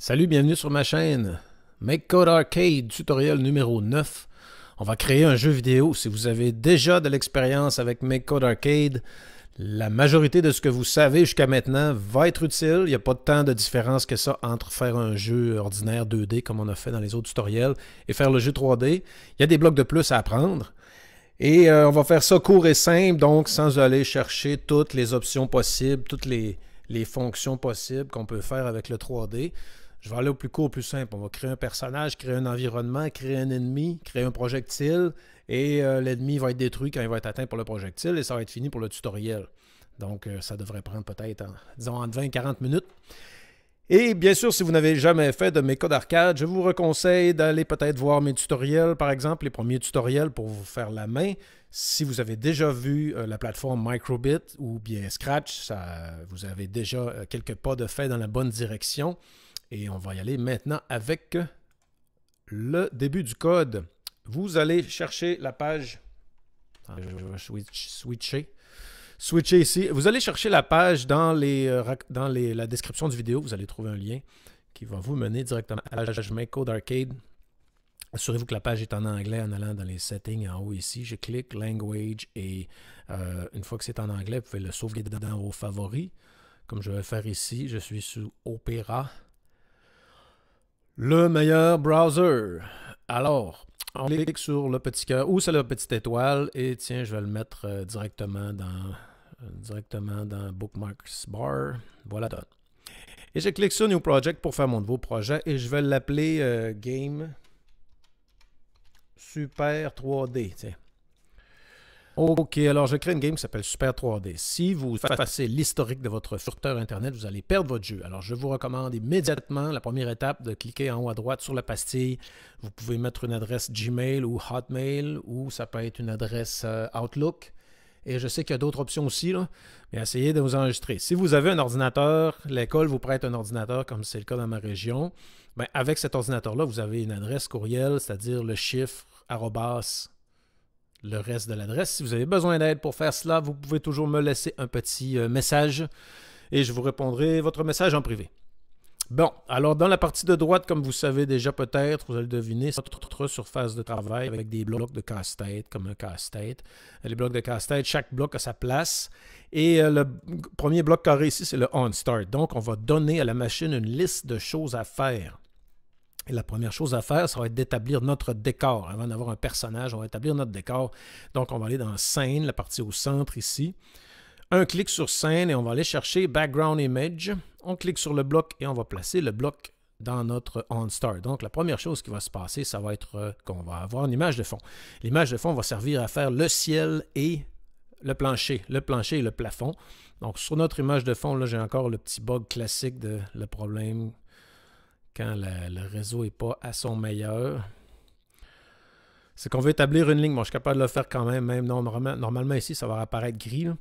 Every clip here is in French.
Salut, bienvenue sur ma chaîne. Make Code Arcade, tutoriel numéro 9. On va créer un jeu vidéo. Si vous avez déjà de l'expérience avec Make Code Arcade, la majorité de ce que vous savez jusqu'à maintenant va être utile. Il n'y a pas tant de différence que ça entre faire un jeu ordinaire 2D comme on a fait dans les autres tutoriels et faire le jeu 3D. Il y a des blocs de plus à apprendre. Et on va faire ça court et simple, donc sans aller chercher toutes les options possibles, toutes les fonctions possibles qu'on peut faire avec le 3D. Je vais aller au plus court, au plus simple. On va créer un personnage, créer un environnement, créer un ennemi, créer un projectile, et l'ennemi va être détruit quand il va être atteint par le projectile, et ça va être fini pour le tutoriel. Donc, ça devrait prendre peut-être, disons, entre 20 et 40 minutes. Et bien sûr, si vous n'avez jamais fait de Make Code Arcade, je vous conseille d'aller peut-être voir mes tutoriels, par exemple, les premiers tutoriels pour vous faire la main. Si vous avez déjà vu la plateforme Microbit ou bien Scratch, vous avez déjà quelques pas de fait dans la bonne direction. Et on va y aller maintenant avec le début du code. Vous allez chercher la page. Je vais switcher ici. Vous allez chercher la page dans la description du vidéo. Vous allez trouver un lien qui va vous mener directement à la page Make Code Arcade. Assurez-vous que la page est en anglais en allant dans les settings en haut ici. Je clique Language et une fois que c'est en anglais, vous pouvez le sauvegarder dans vos favoris. Comme je vais le faire ici, je suis sous Opera. Le meilleur browser. Alors, on clique sur le petit cœur ou sur la petite étoile et tiens, je vais le mettre directement dans Bookmarks Bar. Voilà. Et je clique sur New Project pour faire mon nouveau projet et je vais l'appeler Game Super 3D. Tiens. Ok, alors je crée une game qui s'appelle Super 3D. Si vous effacez l'historique de votre furteur Internet, vous allez perdre votre jeu. Alors je vous recommande immédiatement, la première étape, de cliquer en haut à droite sur la pastille. Vous pouvez mettre une adresse Gmail ou Hotmail, ou ça peut être une adresse Outlook. Et je sais qu'il y a d'autres options aussi, là, mais essayez de vous enregistrer. Si vous avez un ordinateur, l'école vous prête un ordinateur, comme c'est le cas dans ma région, bien, avec cet ordinateur-là, vous avez une adresse courriel, c'est-à-dire le chiffre, arrobas, le reste de l'adresse. Si vous avez besoin d'aide pour faire cela, vous pouvez toujours me laisser un petit message et je vous répondrai votre message en privé. Bon, alors dans la partie de droite, comme vous savez déjà peut-être, vous allez deviner, c'est notre surface de travail avec des blocs de casse-tête, comme un casse-tête. Les blocs de casse-tête, chaque bloc a sa place. Et le premier bloc carré ici, c'est le On Start. Donc, on va donner à la machine une liste de choses à faire. Et la première chose à faire, ça va être d'établir notre décor. Avant d'avoir un personnage, on va établir notre décor. Donc, on va aller dans Scène, la partie au centre ici. Un clic sur Scène et on va aller chercher Background Image. On clique sur le bloc et on va placer le bloc dans notre OnStart. Donc, la première chose qui va se passer, ça va être qu'on va avoir une image de fond. L'image de fond va servir à faire le ciel et le plancher et le plafond. Donc, sur notre image de fond, là, j'ai encore le petit bug classique de le problème quand le réseau n'est pas à son meilleur. C'est qu'on veut établir une ligne. Bon, je suis capable de le faire quand même normalement ici, ça va apparaître gris. Là.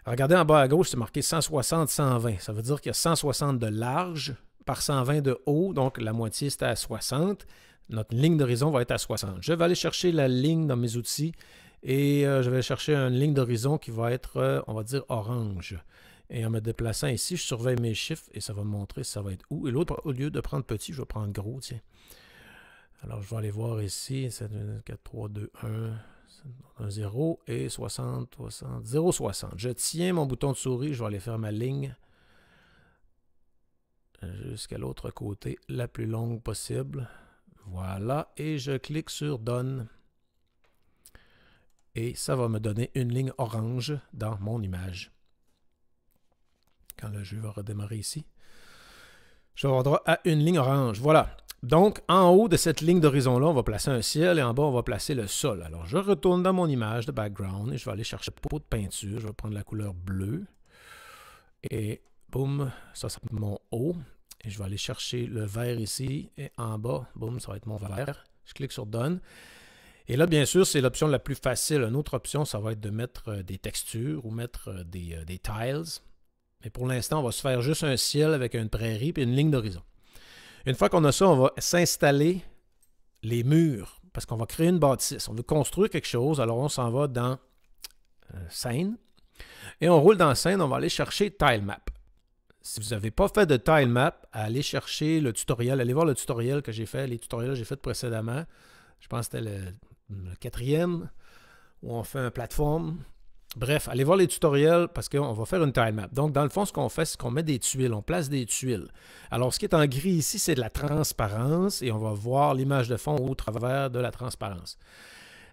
Regardez en bas à gauche, c'est marqué 160, 120. Ça veut dire qu'il y a 160 de large par 120 de haut, donc la moitié c'est à 60. Notre ligne d'horizon va être à 60. Je vais aller chercher la ligne dans mes outils et je vais chercher une ligne d'horizon qui va être, on va dire, orange. Et en me déplaçant ici, je surveille mes chiffres et ça va me montrer si ça va être où. Et l'autre, au lieu de prendre petit, je vais prendre gros, tiens. Alors, je vais aller voir ici, c'est 4, 3, 2, 1, 0 et 60, 60, 0, 60. Je tiens mon bouton de souris, je vais aller faire ma ligne jusqu'à l'autre côté, la plus longue possible. Voilà, et je clique sur Done. Et ça va me donner une ligne orange dans mon image. Quand le jeu va redémarrer ici, je vais avoir droit à une ligne orange. Voilà. Donc, en haut de cette ligne d'horizon-là, on va placer un ciel et en bas, on va placer le sol. Alors, je retourne dans mon image de background et je vais aller chercher pot de peinture. Je vais prendre la couleur bleue. Et boum, ça c'est mon haut. Et je vais aller chercher le vert ici. Et en bas, boum, ça va être mon vert. Je clique sur Done. Et là, bien sûr, c'est l'option la plus facile. Une autre option, ça va être de mettre des textures ou mettre des tiles. Mais pour l'instant, on va se faire juste un ciel avec une prairie et une ligne d'horizon. Une fois qu'on a ça, on va s'installer les murs parce qu'on va créer une bâtisse. On veut construire quelque chose, alors on s'en va dans Scène. Et on roule dans Scène, on va aller chercher Tile Map. si vous n'avez pas fait de tile map, allez chercher le tutoriel, allez voir le tutoriel que j'ai fait, les tutoriels que j'ai fait précédemment. Je pense que c'était le 4e, où on fait un plateforme. Bref, allez voir les tutoriels parce qu'on va faire une tile map. Donc, dans le fond, ce qu'on fait, c'est qu'on met des tuiles, on place des tuiles. Alors, ce qui est en gris ici, c'est de la transparence et on va voir l'image de fond au travers de la transparence.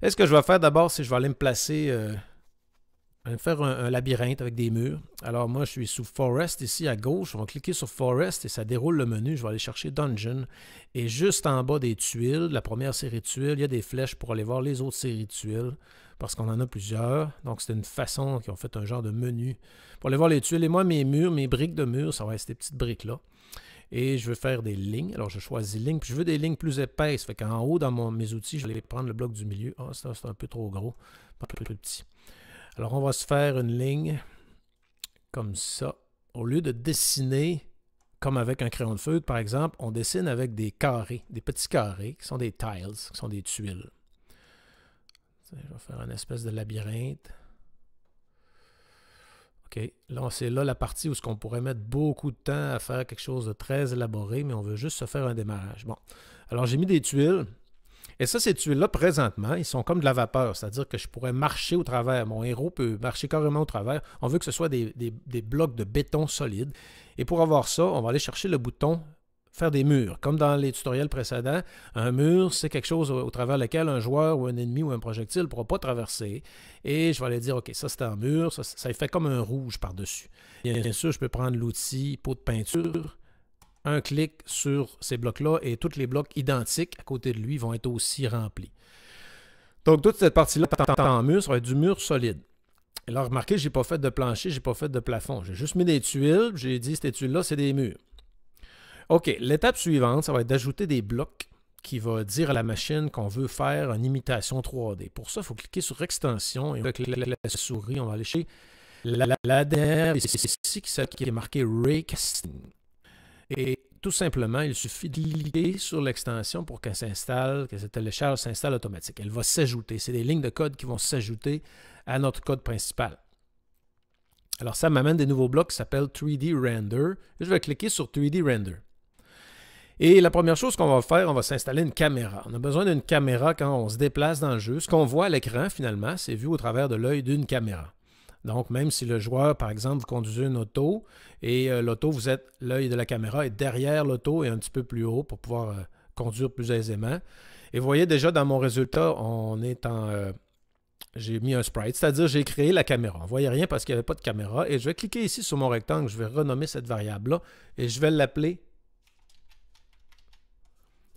Et ce que je vais faire d'abord, c'est que je vais aller me placer, faire un labyrinthe avec des murs. Alors, moi, je suis sous Forest ici à gauche. On va cliquer sur Forest et ça déroule le menu. Je vais aller chercher Dungeon. Et juste en bas des tuiles, la première série de tuiles, il y a des flèches pour aller voir les autres séries de tuiles. Parce qu'on en a plusieurs. Donc, c'est une façon qu'ils ont fait un genre de menu pour aller voir les tuiles. Et moi, mes murs, mes briques de murs, ça va être ces petites briques-là. Et je veux faire des lignes. Alors, je choisis lignes. Puis, je veux des lignes plus épaisses. Fait qu'en haut, dans mes outils, je vais prendre le bloc du milieu. Ah, ça, c'est un peu trop gros. Un peu plus petit. Alors, on va se faire une ligne comme ça. Au lieu de dessiner comme avec un crayon de feutre, par exemple, on dessine avec des carrés, des petits carrés qui sont des tiles, qui sont des tuiles. Je vais faire une espèce de labyrinthe. OK. Là, c'est là la partie où on pourrait mettre beaucoup de temps à faire quelque chose de très élaboré, mais on veut juste se faire un démarrage. Bon. Alors, j'ai mis des tuiles. Et ça, ces tuiles-là, présentement, ils sont comme de la vapeur. C'est-à-dire que je pourrais marcher au travers. Mon héros peut marcher carrément au travers. On veut que ce soit des blocs de béton solide. Et pour avoir ça, on va aller chercher le bouton faire des murs. Comme dans les tutoriels précédents, un mur, c'est quelque chose au travers lequel un joueur ou un ennemi ou un projectile ne pourra pas traverser. Et je vais aller dire, OK, ça c'est un mur, ça fait comme un rouge par-dessus. Bien sûr, je peux prendre l'outil pot de peinture, un clic sur ces blocs-là et tous les blocs identiques à côté de lui vont être aussi remplis. Donc, toute cette partie-là en mur, ça va être du mur solide. Et là, remarquez, je n'ai pas fait de plancher, je n'ai pas fait de plafond. J'ai juste mis des tuiles, j'ai dit, ces tuiles-là, c'est des murs. OK, l'étape suivante, ça va être d'ajouter des blocs qui va dire à la machine qu'on veut faire une imitation 3D. Pour ça, il faut cliquer sur Extension et avec la souris, on va aller chez la dernière ici qui est marquée Raycasting. Et tout simplement, il suffit de cliquer sur l'extension pour qu'elle s'installe, que cette télécharge s'installe automatique. Elle va s'ajouter. C'est des lignes de code qui vont s'ajouter à notre code principal. Alors, ça m'amène des nouveaux blocs qui s'appellent 3D Render. Je vais cliquer sur 3D Render. Et la première chose qu'on va faire, on va s'installer une caméra. On a besoin d'une caméra quand on se déplace dans le jeu. Ce qu'on voit à l'écran, finalement, c'est vu au travers de l'œil d'une caméra. Donc, même si le joueur, par exemple, vous conduisez une auto et l'auto, l'œil de la caméra est derrière l'auto et un petit peu plus haut pour pouvoir conduire plus aisément. Et vous voyez déjà dans mon résultat, on est en... j'ai mis un sprite, c'est-à-dire j'ai créé la caméra. On ne voyait rien parce qu'il n'y avait pas de caméra. Et je vais cliquer ici sur mon rectangle, je vais renommer cette variable-là et je vais l'appeler...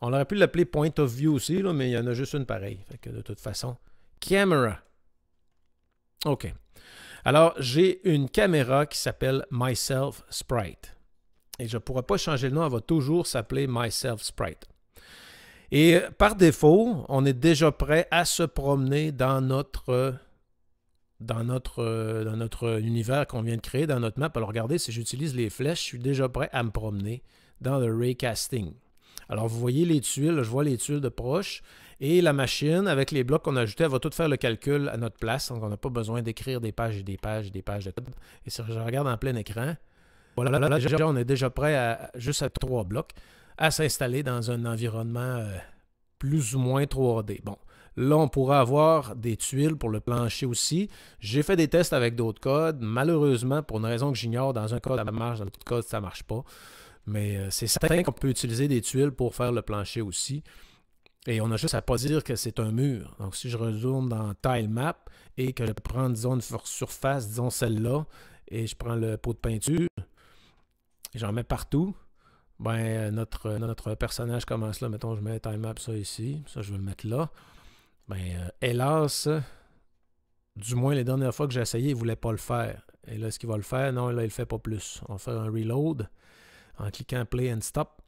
On aurait pu l'appeler Point of View aussi, là, mais il y en a juste une pareille. Fait que de toute façon, Camera. OK. Alors, j'ai une caméra qui s'appelle Myself Sprite. Et je ne pourrai pas changer le nom, elle va toujours s'appeler Myself Sprite. Et par défaut, on est déjà prêt à se promener dans notre univers qu'on vient de créer, dans notre map. Alors, regardez, si j'utilise les flèches, je suis déjà prêt à me promener dans le Raycasting. Alors, vous voyez les tuiles, je vois les tuiles de proche, et la machine, avec les blocs qu'on a ajoutés, elle va tout faire le calcul à notre place, donc on n'a pas besoin d'écrire des pages et des pages et des pages de code. Et si je regarde en plein écran, voilà, là, déjà, on est déjà prêt, juste à 3 blocs, à s'installer dans un environnement plus ou moins 3D. Bon, là, on pourra avoir des tuiles pour le plancher aussi. J'ai fait des tests avec d'autres codes. Malheureusement, pour une raison que j'ignore, dans un code, ça marche, dans l'autre code, ça ne marche pas. Mais c'est certain qu'on peut utiliser des tuiles pour faire le plancher aussi. Et on a juste à ne pas dire que c'est un mur. Donc, si je retourne dans Tile Map et que je prends, disons, une surface, disons celle-là, et je prends le pot de peinture, et j'en mets partout, ben notre personnage commence là. Mettons, je mets Tile Map, ça ici. Ça, je vais le mettre là. Ben, hélas, du moins les dernières fois que j'ai essayé, il ne voulait pas le faire. Et là, est-ce qu'il va le faire? Non, là, il ne le fait pas plus. On va faire un reload. En cliquant Play and Stop.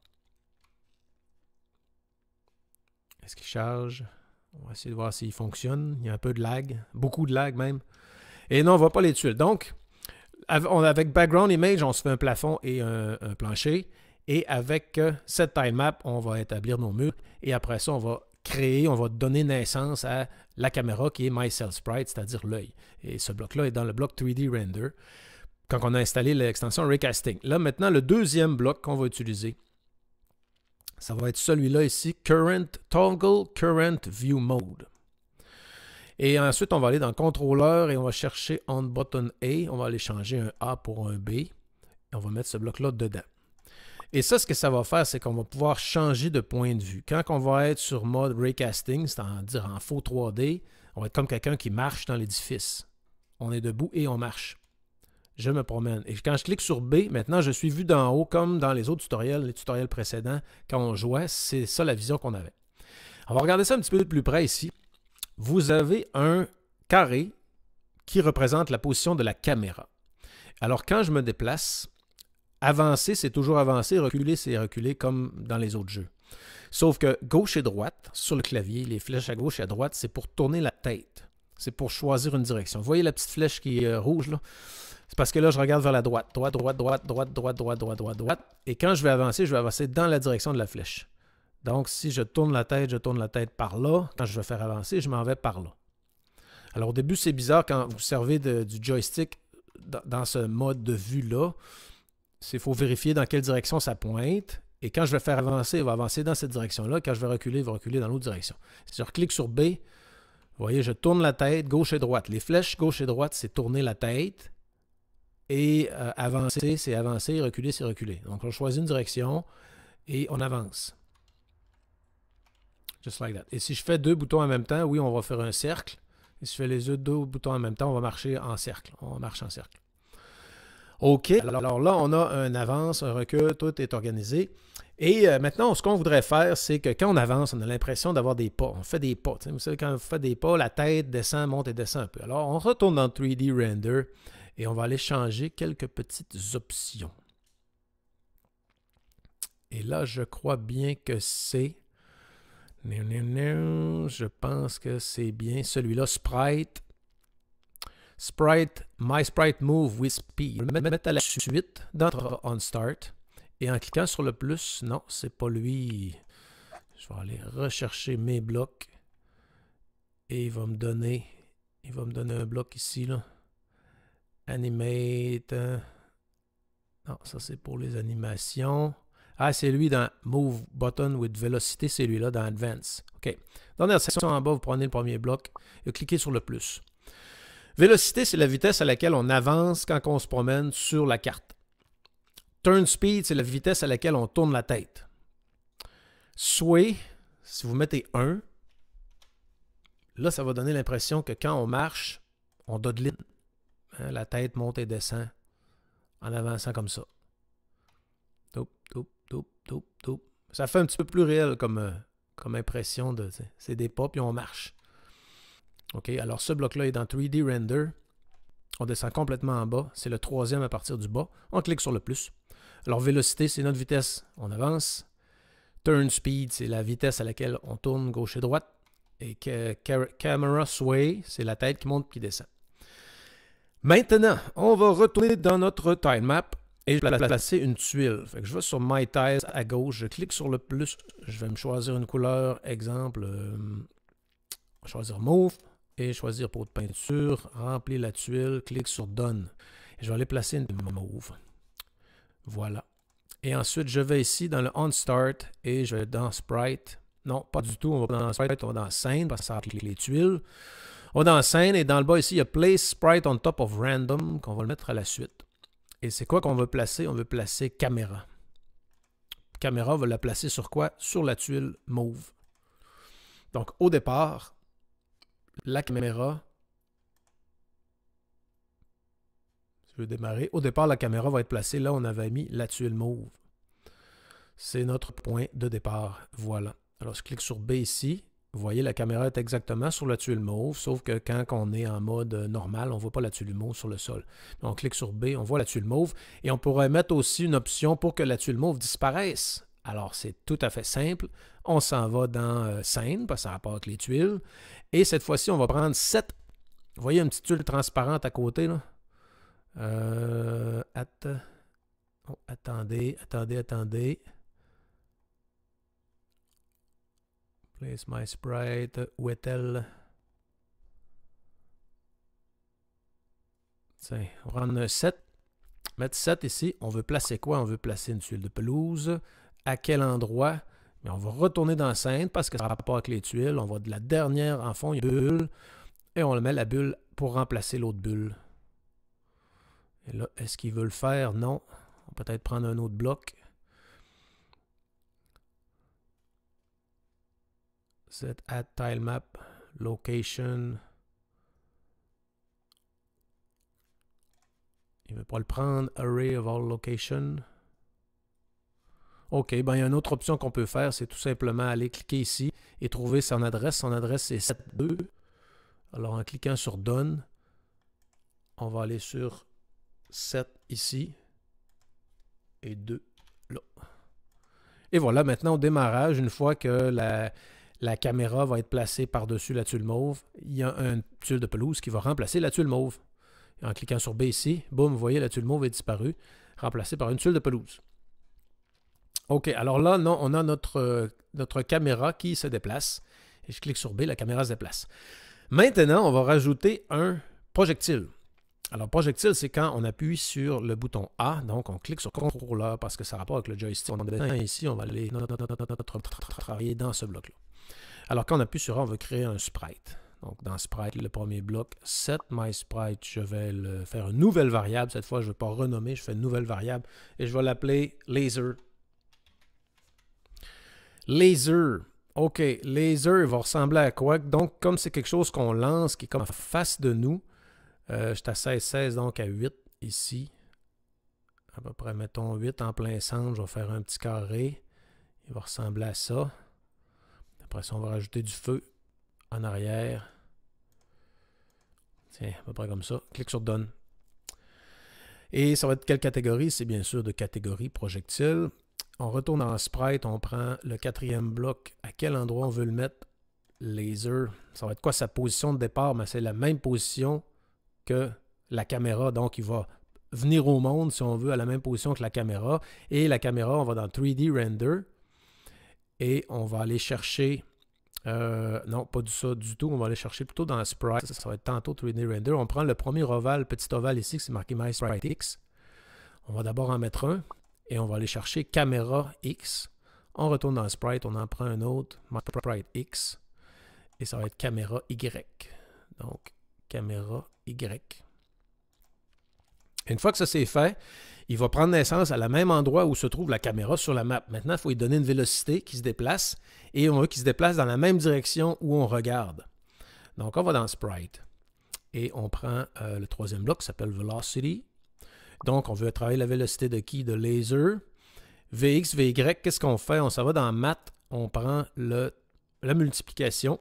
Est-ce qu'il charge? On va essayer de voir s'il fonctionne. Il y a un peu de lag. Beaucoup de lag même. Et non, on ne voit pas les tuiles. Donc, avec Background Image, on se fait un plafond et un plancher. Et avec cette Tile Map, on va établir nos murs. Et après ça, on va créer, on va donner naissance à la caméra qui est Myself Sprite, c'est-à-dire l'œil. Et ce bloc-là est dans le bloc 3D Render. quand on a installé l'extension Raycasting. Là, maintenant, le deuxième bloc qu'on va utiliser, ça va être celui-là ici, Toggle Current View Mode. Et ensuite, on va aller dans le contrôleur et on va chercher On Button A. On va aller changer un A pour un B. Et on va mettre ce bloc-là dedans. Et ça, ce que ça va faire, c'est qu'on va pouvoir changer de point de vue. Quand on va être sur mode Raycasting, c'est-à-dire en faux 3D, on va être comme quelqu'un qui marche dans l'édifice. On est debout et on marche. Je me promène. Et quand je clique sur B, maintenant, je suis vu d'en haut comme dans les autres tutoriels, les tutoriels précédents. Quand on jouait, c'est ça la vision qu'on avait. On va regarder ça un petit peu de plus près ici. Vous avez un carré qui représente la position de la caméra. Alors, quand je me déplace, avancer, c'est toujours avancer, reculer, c'est reculer comme dans les autres jeux. Sauf que gauche et droite, sur le clavier, les flèches à gauche et à droite, c'est pour tourner la tête. C'est pour choisir une direction. Vous voyez la petite flèche qui est rouge, là? C'est parce que là, je regarde vers la droite. Droite, droite, droite, droite, droite, droite, droite, droite, droite. Et quand je vais avancer dans la direction de la flèche. Donc, si je tourne la tête par là. Quand je veux faire avancer, je m'en vais par là. Alors, au début, c'est bizarre quand vous servez du joystick dans ce mode de vue-là. Il faut vérifier dans quelle direction ça pointe. Et quand je vais faire avancer, il va avancer dans cette direction-là. Quand je vais reculer, il va reculer dans l'autre direction. Si je reclique sur B, vous voyez, je tourne la tête gauche et droite. Les flèches gauche et droite, c'est tourner la tête. Et avancer, c'est avancer. Reculer, c'est reculer. Donc, on choisit une direction et on avance. Just like that. Et si je fais deux boutons en même temps, oui, on va faire un cercle. Et si je fais les deux boutons en même temps, on va marcher en cercle. On marche en cercle. OK. Alors là, on a un avance, un recul, tout est organisé. Et maintenant, ce qu'on voudrait faire, c'est que quand on avance, on a l'impression d'avoir des pas. On fait des pas. Vous savez, quand vous faites des pas, la tête descend, monte et descend un peu. Alors, on retourne dans 3D Render et on va aller changer quelques petites options. Et là, je crois bien que c'est... Je pense que c'est bien celui-là, Sprite. My Sprite Move with Speed. Je vais le mettre à la suite dans On Start. Et en cliquant sur le plus, non, c'est pas lui. Je vais aller rechercher mes blocs. Et il va me donner un bloc ici, là. Animate. Non, ça c'est pour les animations. Ah, c'est lui dans Move Button with Velocity, c'est lui là dans Advance. OK. Dans la section en bas, vous prenez le premier bloc et cliquez sur le plus. Vélocité, c'est la vitesse à laquelle on avance quand on se promène sur la carte. Turn Speed, c'est la vitesse à laquelle on tourne la tête. Sway, si vous mettez 1, là, ça va donner l'impression que quand on marche, on dodeline. Hein, la tête monte et descend en avançant comme ça. Ça fait un petit peu plus réel comme impression. C'est des pas, puis on marche. OK, alors ce bloc-là est dans 3D Render. On descend complètement en bas. C'est le troisième à partir du bas. On clique sur le plus. Alors, vélocité, c'est notre vitesse. On avance. Turn Speed, c'est la vitesse à laquelle on tourne gauche et droite. Et Camera Sway, c'est la tête qui monte et qui descend. Maintenant, on va retourner dans notre tile map. Et je vais placer une tuile. Fait que je vais sur My Tiles à gauche, je clique sur le plus, je vais me choisir une couleur, exemple, choisir Mauve, et choisir pot de peinture, remplir la tuile, clique sur Done. Et je vais aller placer une mauve. Voilà. Et ensuite, je vais ici dans le On Start, et je vais dans Sprite. Non, pas du tout, on va dans Sprite, on va dans Scène, parce que ça applique les tuiles. On va dans Scène, et dans le bas ici, il y a Place Sprite on top of Random, qu'on va le mettre à la suite. Et c'est quoi qu'on veut placer? On veut placer caméra. Caméra, on va la placer sur quoi? Sur la tuile mauve. Donc, au départ, la caméra, je veux démarrer. Au départ, la caméra va être placée là où on avait mis la tuile mauve. C'est notre point de départ. Voilà. Alors, je clique sur B ici. Vous voyez, la caméra est exactement sur la tuile mauve, sauf que quand on est en mode normal, on ne voit pas la tuile mauve sur le sol. On clique sur B, on voit la tuile mauve, et on pourrait mettre aussi une option pour que la tuile mauve disparaisse. Alors, c'est tout à fait simple. On s'en va dans Scène, parce que ça a rapport avec les tuiles, et cette fois-ci, on va prendre 7. Vous voyez une petite tuile transparente à côté, là? Attendez. Place my sprite. Où est-elle? Tiens, on va prendre 7. Mettre 7 ici. On veut placer quoi? On veut placer une tuile de pelouse. À quel endroit? Mais on va retourner dans scène parce que ça n'a pas rapport avec les tuiles. On va de la dernière en fond, il y a une bulle. Et on le met la bulle pour remplacer l'autre bulle. Et là, est-ce qu'il veut le faire? Non. On va peut-être prendre un autre bloc. Set add tile map, location. Il ne veut pas le prendre. Array of all location. OK, ben il y a une autre option qu'on peut faire, c'est tout simplement aller cliquer ici et trouver son adresse. Son adresse, c'est 7.2. Alors, en cliquant sur Done, on va aller sur 7 ici et 2 là. Et voilà, maintenant au démarrage, une fois que la caméra va être placée par-dessus la tuile mauve, il y a une tuile de pelouse qui va remplacer la tuile mauve. Et en cliquant sur B ici, boum, vous voyez, la tuile mauve est disparue, remplacée par une tuile de pelouse. OK, alors là, non, on a notre caméra qui se déplace. Et je clique sur B, la caméra se déplace. Maintenant, on va rajouter un projectile. Alors, projectile, c'est quand on appuie sur le bouton A. Donc, on clique sur contrôleur parce que ça a rapport avec le joystick. On est ici, on va aller travailler dans ce bloc-là. Alors, quand on appuie sur A, on va créer un sprite. Donc, dans Sprite, le premier bloc, set my sprite, je vais le faire une nouvelle variable. Cette fois, je ne vais pas renommer, je fais une nouvelle variable et je vais l'appeler laser. Laser. OK, laser va ressembler à quoi? Donc, comme c'est quelque chose qu'on lance qui est comme en face de nous, je suis à 16, donc à 8 ici. À peu près, mettons 8 en plein centre, je vais faire un petit carré. Il va ressembler à ça. Après ça, on va rajouter du feu en arrière. Tiens, à peu près comme ça. Clique sur Done. Et ça va être quelle catégorie? C'est bien sûr de catégorie projectile. On retourne en Sprite, on prend le quatrième bloc. À quel endroit on veut le mettre? Laser. Ça va être quoi sa position de départ? Mais c'est la même position que la caméra. Donc, il va venir au monde, si on veut, à la même position que la caméra. Et la caméra, on va dans 3D Render. Et on va aller chercher... non, pas ça du tout. On va aller chercher plutôt dans Sprite. Ça va être tantôt 3D Render. On prend le premier ovale, petit ovale ici, qui c'est marqué My Sprite X. On va d'abord en mettre un. Et on va aller chercher Caméra X. On retourne dans Sprite, on en prend un autre, Sprite X. Et ça va être Caméra Y. Donc, Caméra Y. Une fois que ça c'est fait, il va prendre naissance à la même endroit où se trouve la caméra sur la map. Maintenant, il faut lui donner une vélocité qui se déplace. Et on veut qu'il se déplace dans la même direction où on regarde. Donc, on va dans Sprite. Et on prend le troisième bloc qui s'appelle Velocity. Donc, on veut travailler la vélocité de qui? De laser. Vx, Vy, qu'est-ce qu'on fait? On s'en va dans Math, on prend la multiplication.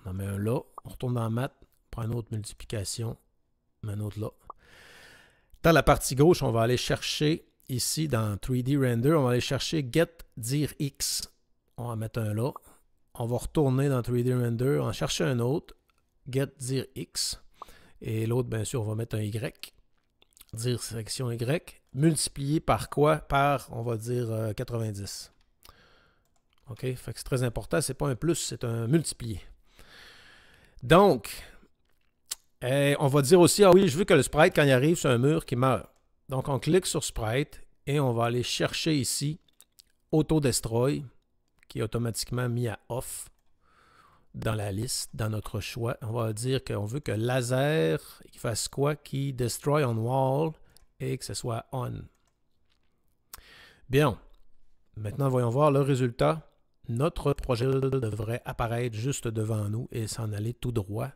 On en met un là. On retourne dans Math, on prend une autre multiplication, on met un autre là. Dans la partie gauche, on va aller chercher, ici dans 3D Render, on va aller chercher Get dir X. On va mettre un là. On va retourner dans 3D Render, on va chercher un autre, Get dir X. Et l'autre, bien sûr, on va mettre un Y. Dire section Y, multiplié par quoi? Par, on va dire, 90. OK? Fait que c'est très important. C'est pas un plus, c'est un multiplié. Donc, on va dire aussi, ah oui, je veux que le sprite, quand il arrive sur un mur, qu'il meurt. Donc, on clique sur Sprite et on va aller chercher ici Auto Destroy, qui est automatiquement mis à off dans la liste, dans notre choix. On va dire qu'on veut que laser, il fasse quoi? Qui destroy on wall et que ce soit on. Bien. Maintenant, voyons voir le résultat. Notre projet devrait apparaître juste devant nous et s'en aller tout droit.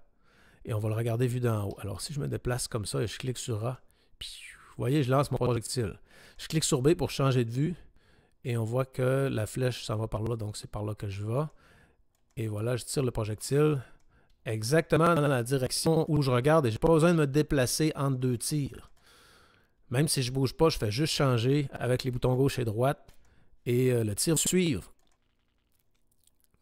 Et on va le regarder vu d'en haut. Alors, si je me déplace comme ça et je clique sur A, vous voyez, je lance mon projectile. Je clique sur B pour changer de vue et on voit que la flèche s'en va par là, donc c'est par là que je vais. Et voilà, je tire le projectile exactement dans la direction où je regarde et je n'ai pas besoin de me déplacer entre deux tirs. Même si je ne bouge pas, je fais juste changer avec les boutons gauche et droite et le tir suivre.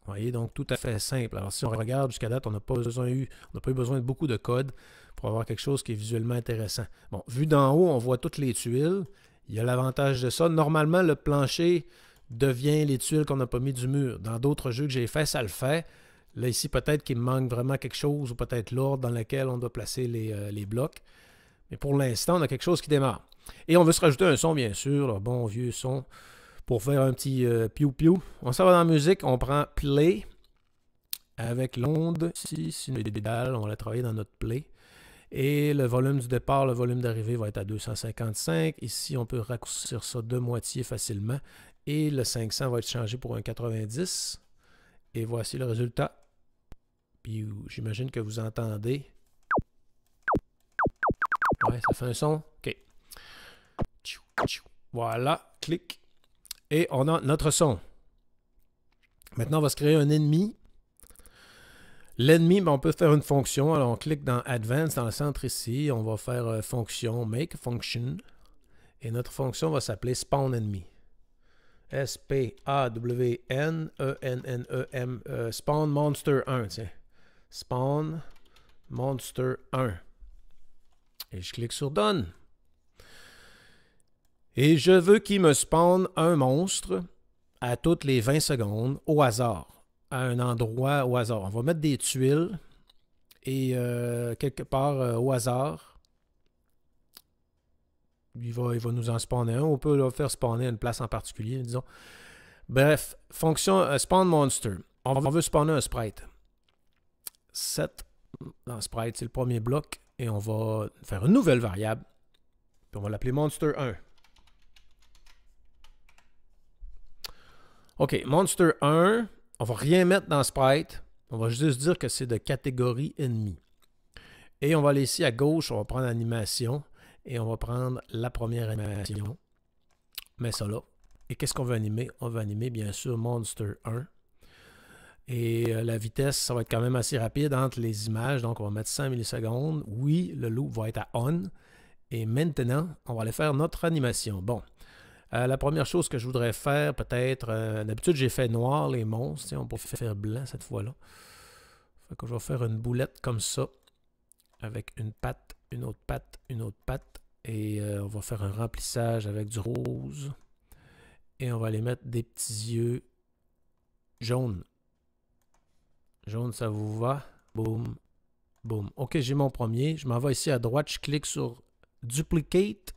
Vous voyez, donc tout à fait simple. Alors si on regarde jusqu'à date, on n'a pas eu besoin de beaucoup de code pour avoir quelque chose qui est visuellement intéressant. Bon, vu d'en haut, on voit toutes les tuiles. Il y a l'avantage de ça. Normalement, le plancher devient les tuiles qu'on n'a pas mis du mur. Dans d'autres jeux que j'ai fait, ça le fait. Là, ici, peut-être qu'il me manque vraiment quelque chose ou peut-être l'ordre dans lequel on doit placer les blocs. Mais pour l'instant, on a quelque chose qui démarre. Et on veut se rajouter un son, bien sûr, le bon vieux son, pour faire un petit piou-piou. On s'en va dans la musique, on prend Play avec l'onde ici, sinusoïdale, on va la travailler dans notre Play. Et le volume du départ, le volume d'arrivée va être à 255. Ici, on peut raccourcir ça de moitié facilement. Et le 500 va être changé pour un 90. Et voici le résultat. Puis j'imagine que vous entendez. Ouais, ça fait un son. OK. Voilà, clic. Et on a notre son. Maintenant, on va se créer un ennemi. L'ennemi, ben, on peut faire une fonction. Alors, on clique dans Advanced, dans le centre ici. On va faire fonction, Make Function. Et notre fonction va s'appeler Spawn Enemy. S-P-A-W-N-E-N-N-E-M. Spawn Monster 1, tiens. Spawn Monster 1. Et je clique sur Done. Et je veux qu'il me spawn un monstre à toutes les 20 secondes au hasard, à un endroit au hasard. On va mettre des tuiles et quelque part au hasard, il va nous en spawner un. On peut le faire spawner à une place en particulier, disons. Bref, fonction spawn monster. On veut spawner un sprite. Set dans sprite, c'est le premier bloc. Et on va faire une nouvelle variable. Puis on va l'appeler monster 1. OK, monster 1, on va rien mettre dans sprite. On va juste dire que c'est de catégorie ennemi. Et on va aller ici à gauche, on va prendre animation. Et on va prendre la première animation. On met ça là. Et qu'est-ce qu'on veut animer? On veut animer, bien sûr, monster 1. Et la vitesse, ça va être quand même assez rapide entre les images. Donc, on va mettre 100 millisecondes. Oui, le loop va être à on. Et maintenant, on va aller faire notre animation. Bon, la première chose que je voudrais faire, peut-être, d'habitude, j'ai fait noir les monstres. On peut faire blanc cette fois-là. Fait que je vais faire une boulette comme ça, avec une patte, une autre patte, une autre patte. Et on va faire un remplissage avec du rose. Et on va aller mettre des petits yeux jaunes. Jaune, ça vous va? Boum, boum. OK, j'ai mon premier. Je m'en vais ici à droite. Je clique sur Duplicate.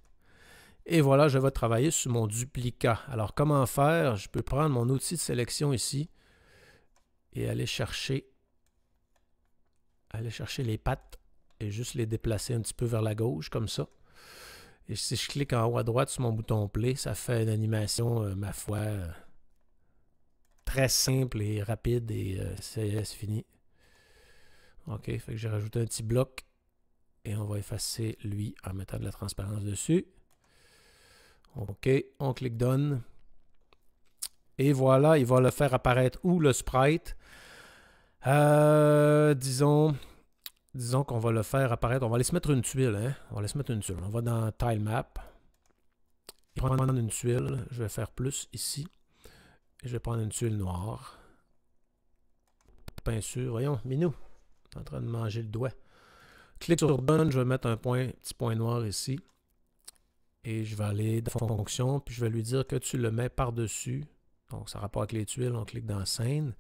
Et voilà, je vais travailler sur mon duplicat. Alors, comment faire? Je peux prendre mon outil de sélection ici et aller chercher les pattes et juste les déplacer un petit peu vers la gauche, comme ça. Et si je clique en haut à droite sur mon bouton Play, ça fait une animation, ma foi, très simple et rapide et c'est fini. OK, fait que j'ai rajouté un petit bloc et on va effacer lui en mettant de la transparence dessus. OK, on clique Done. Et voilà, il va le faire apparaître où le sprite? Disons qu'on va le faire apparaître. On va aller se mettre une tuile. Hein? On va aller se mettre une tuile. On va dans Tile Map. Et prendre une tuile. Je vais faire plus ici. Et je vais prendre une tuile noire. Peinture. Voyons, Minou. Tu es en train de manger le doigt. Clique sur Done. Je vais mettre un petit point noir ici. Et je vais aller dans fonction. Puis je vais lui dire que tu le mets par-dessus. Donc, ça rapporte avec les tuiles. On clique dans Scène.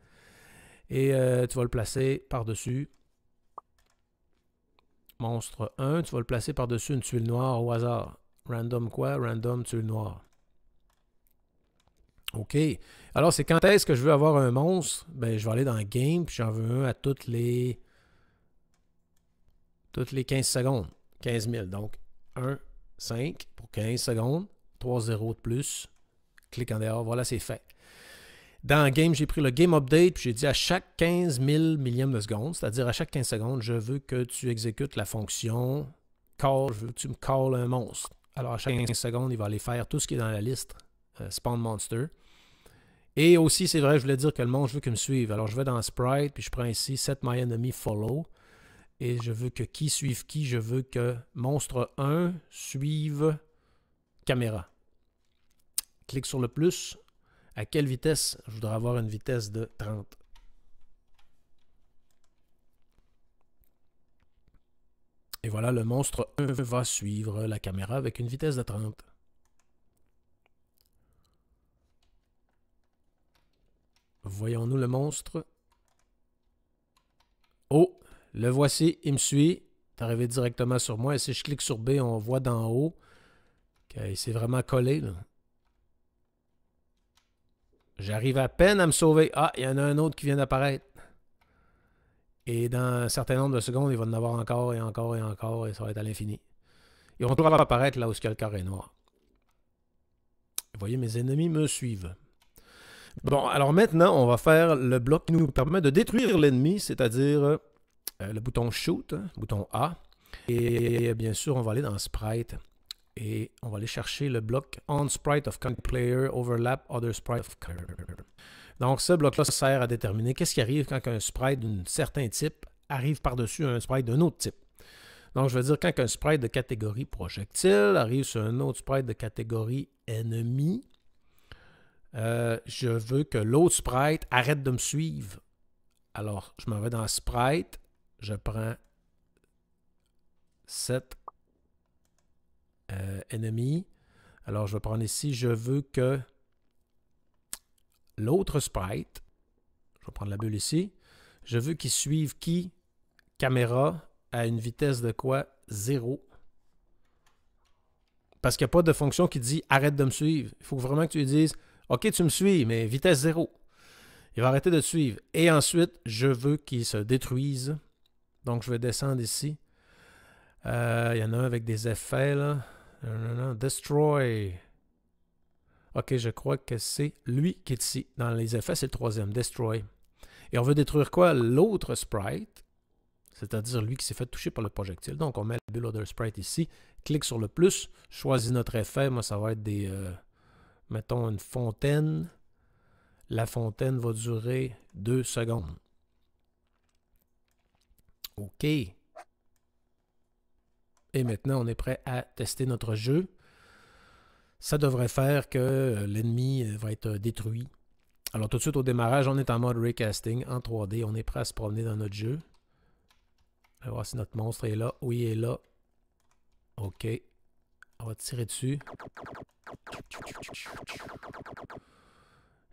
Et tu vas le placer par-dessus. Monstre 1. Tu vas le placer par-dessus une tuile noire au hasard. Random quoi? Random tuile noire. OK. Alors, c'est quand est-ce que je veux avoir un monstre? Ben, je vais aller dans Game, puis j'en veux un à toutes les 15 secondes. 15 000. Donc, 1, 5 pour 15 secondes. 3 0 de plus. Clique en dehors. Voilà, c'est fait. Dans Game, j'ai pris le Game Update, puis j'ai dit à chaque 15 000 millièmes de seconde, c'est-à-dire à chaque 15 secondes, je veux que tu exécutes la fonction call, je veux que tu me calls un monstre. Alors, à chaque 15 secondes, il va aller faire tout ce qui est dans la liste Spawn Monster. Et aussi, c'est vrai, je voulais dire que le monstre, je veux qu'il me suive. Alors, je vais dans Sprite, puis je prends ici Set My Enemy Follow. Et je veux que qui suive qui. Je veux que monstre 1 suive caméra. Clique sur le plus. À quelle vitesse? Je voudrais avoir une vitesse de 30. Et voilà, le monstre 1 va suivre la caméra avec une vitesse de 30. Voyons-nous le monstre. Oh, le voici, il me suit. arrivé directement sur moi. Et si je clique sur B, on voit d'en haut qu'il s'est vraiment collé. J'arrive à peine à me sauver. Ah, il y en a un autre qui vient d'apparaître. Et dans un certain nombre de secondes, il va en avoir encore et encore et encore, et ça va être à l'infini. Ils vont toujours apparaître là où le carré noir. Vous voyez, mes ennemis me suivent. Bon, alors maintenant, on va faire le bloc qui nous permet de détruire l'ennemi, c'est-à-dire le bouton Shoot, bouton A. Et bien sûr, on va aller dans Sprite. Et on va aller chercher le bloc On Sprite of Current Player Overlap Other Sprite of Current. Donc, ce bloc-là sert à déterminer qu'est-ce qui arrive quand un sprite d'un certain type arrive par-dessus un sprite d'un autre type. Donc, je veux dire, quand un sprite de catégorie projectile arrive sur un autre sprite de catégorie ennemi, je veux que l'autre sprite arrête de me suivre. Alors, je m'en vais dans Sprite, je prends set ennemi. Alors, je vais prendre ici, je veux que l'autre sprite, je vais prendre la bulle ici, je veux qu'il suive qui? Caméra à une vitesse de quoi? 0. Parce qu'il n'y a pas de fonction qui dit arrête de me suivre. Il faut vraiment que tu lui dises OK, tu me suis, mais vitesse 0. Il va arrêter de te suivre. Et ensuite, je veux qu'il se détruise. Donc, je vais descendre ici. Il y en a un avec des effets, là. Destroy. OK, je crois que c'est lui qui est ici. Dans les effets, c'est le troisième, Destroy. Et on veut détruire quoi? L'autre sprite, c'est-à-dire lui qui s'est fait toucher par le projectile. Donc, on met le Build Other Sprite ici, clique sur le plus, choisis notre effet. Moi, ça va être des... mettons une fontaine. La fontaine va durer 2 secondes. OK. Et maintenant, on est prêt à tester notre jeu. Ça devrait faire que l'ennemi va être détruit. Alors, tout de suite au démarrage, on est en mode Raycasting en 3D. On est prêt à se promener dans notre jeu. On va voir si notre monstre est là. Oui, il est là. OK. On va tirer dessus.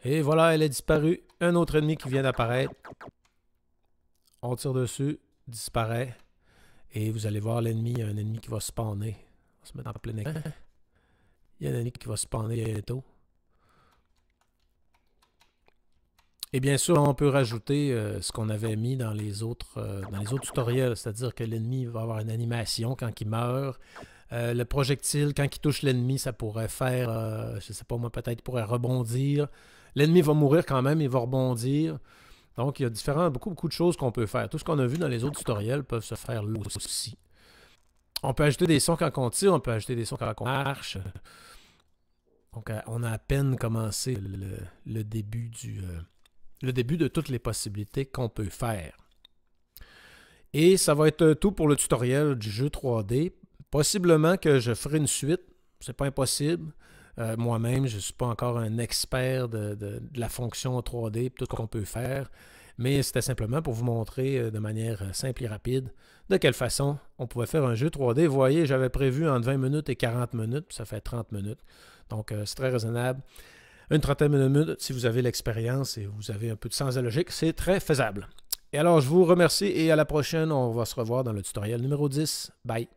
Et voilà, elle est disparue. Un autre ennemi qui vient d'apparaître. On tire dessus, disparaît. Et vous allez voir l'ennemi, il y a un ennemi qui va spawner. On va se mettre en plein écran. Il y a un ennemi qui va spawner bientôt. Et bien sûr, on peut rajouter ce qu'on avait mis dans les autres tutoriels, c'est-à-dire que l'ennemi va avoir une animation quand il meurt. Le projectile, quand il touche l'ennemi, ça pourrait faire, je ne sais pas moi, peut-être il pourrait rebondir. L'ennemi va mourir quand même, il va rebondir. Donc, il y a beaucoup de choses qu'on peut faire. Tout ce qu'on a vu dans les autres tutoriels peuvent se faire là aussi. On peut ajouter des sons quand on tire, on peut ajouter des sons quand on marche. Donc, on a à peine commencé le début de toutes les possibilités qu'on peut faire. Et ça va être tout pour le tutoriel du jeu 3D. Possiblement que je ferai une suite, c'est pas impossible. Moi-même, je ne suis pas encore un expert de la fonction 3D, tout ce qu'on peut faire, mais c'était simplement pour vous montrer de manière simple et rapide de quelle façon on pouvait faire un jeu 3D. Vous voyez, j'avais prévu entre 20 minutes et 40 minutes, puis ça fait 30 minutes. Donc, c'est très raisonnable. Une trentaine de minutes, si vous avez l'expérience et vous avez un peu de sens de logique, c'est très faisable. Et alors, je vous remercie et à la prochaine, on va se revoir dans le tutoriel numéro 10. Bye!